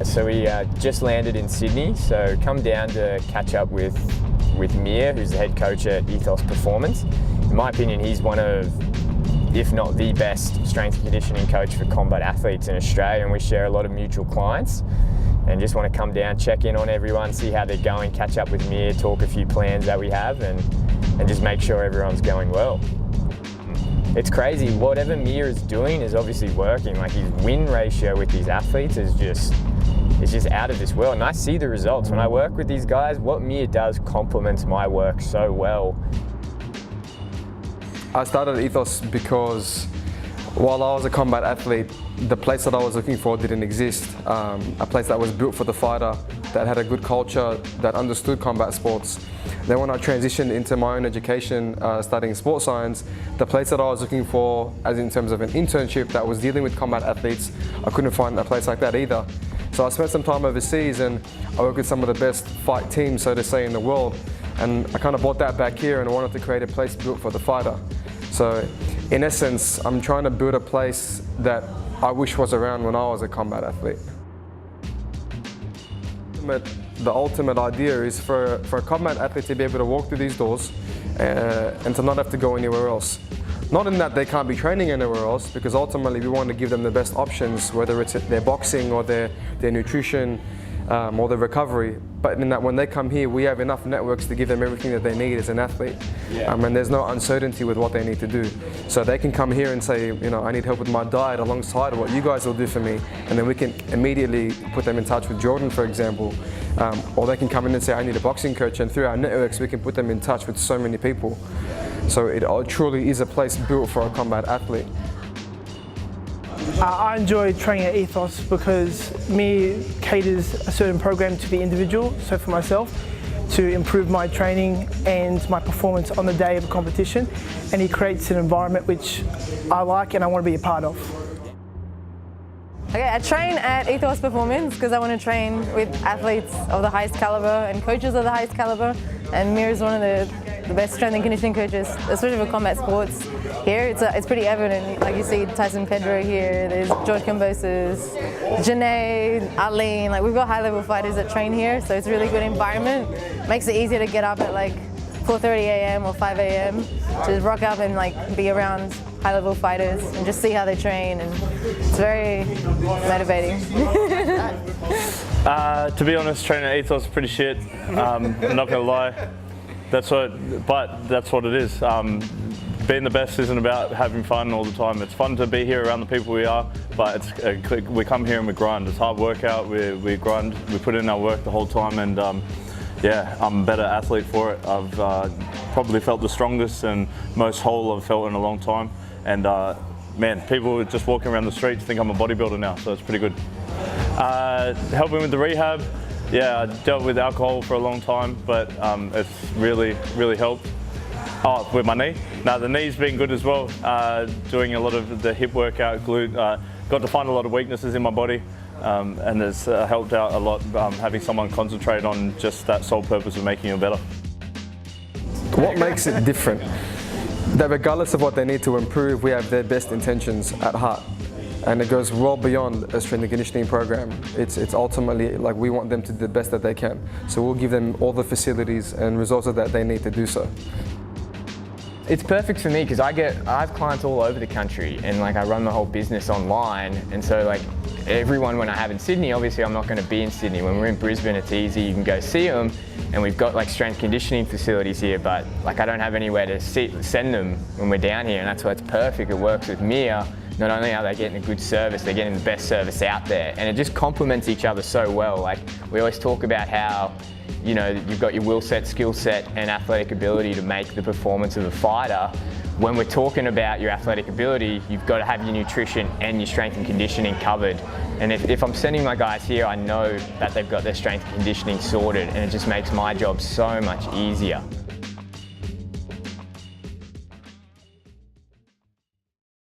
So we just landed in Sydney, so come down to catch up with Mir, who's the head coach at Ethos Performance. In my opinion, he's one of, if not the best, strength and conditioning coach for combat athletes in Australia, and we share a lot of mutual clients. And just want to come down, check in on everyone, see how they're going, catch up with Mir, talk a few plans that we have, and just make sure everyone's going well. It's crazy, whatever Mir is doing is obviously working. Like, his win ratio with these athletes is just out of this world, and I see the results. When I work with these guys, what Mir does complements my work so well. I started Ethos because while I was a combat athlete, the place that I was looking for didn't exist. A place that was built for the fighter, that had a good culture, that understood combat sports. Then when I transitioned into my own education, studying sports science, the place that I was looking for, as in terms of an internship that was dealing with combat athletes, I couldn't find a place like that either. So I spent some time overseas and I worked with some of the best fight teams, so to say, in the world. And I kind of brought that back here and I wanted to create a place built for the fighter. So in essence, I'm trying to build a place that I wish was around when I was a combat athlete. The ultimate idea is for a combat athlete to be able to walk through these doors and to not have to go anywhere else. Not in that they can't be training anywhere else, because ultimately we want to give them the best options, whether it's their boxing or their nutrition or their recovery. But in that when they come here, we have enough networks to give them everything that they need as an athlete. Yeah. And there's no uncertainty with what they need to do. So they can come here and say, you know, I need help with my diet alongside of what you guys will do for me. And then we can immediately put them in touch with Jordan, for example. Or they can come in and say, I need a boxing coach. And through our networks, we can put them in touch with so many people. So it truly is a place built for a combat athlete. I enjoy training at Ethos because Mir caters a certain program to the individual, so for myself, to improve my training and my performance on the day of a competition, and he creates an environment which I like and I want to be a part of. Okay, I train at Ethos Performance because I want to train with athletes of the highest caliber and coaches of the highest caliber, and Mir is one of the best strength and conditioning coaches, especially for combat sports. Here, it's pretty evident. Like, you see Tyson Pedro here, there's George Kambosos, Janae, Arlene. Like, we've got high-level fighters that train here, so it's a really good environment. Makes it easier to get up at like 4:30 a.m. or 5 a.m. to just rock up and like be around high-level fighters and just see how they train, and it's very motivating. To be honest, training at Ethos is pretty shit. I'm not gonna lie. But that's what it is. Being the best isn't about having fun all the time. It's fun to be here around the people we are, but we come here and we grind. It's hard workout, we grind, we put in our work the whole time, and yeah, I'm a better athlete for it. I've probably felt the strongest and most whole I've felt in a long time. And man, people just walking around the streets think I'm a bodybuilder now, so it's pretty good. Helping with the rehab, yeah, I dealt with alcohol for a long time, but it's really helped. Oh, with my knee? No, the knee's been good as well. Doing a lot of the hip workout, glute, got to find a lot of weaknesses in my body, and it's helped out a lot having someone concentrate on just that sole purpose of making you better. What makes it different? That regardless of what they need to improve, we have their best intentions at heart. And it goes well beyond a strength and conditioning program. It's ultimately like we want them to do the best that they can. So we'll give them all the facilities and resources that they need to do so. It's perfect for me because I have clients all over the country, and like I run my whole business online, and so like everyone when I have in Sydney, obviously I'm not going to be in Sydney. When we're in Brisbane, it's easy, you can go see them, and we've got like strength conditioning facilities here, but like I don't have anywhere to send them when we're down here, and that's why it's perfect. It works with Mir. Not only are they getting a good service, they're getting the best service out there, and it just complements each other so well. Like, we always talk about how, you know, you've got your will set, skill set, and athletic ability to make the performance of a fighter. When we're talking about your athletic ability, you've got to have your nutrition and your strength and conditioning covered. And if I'm sending my guys here, I know that they've got their strength and conditioning sorted, and it just makes my job so much easier.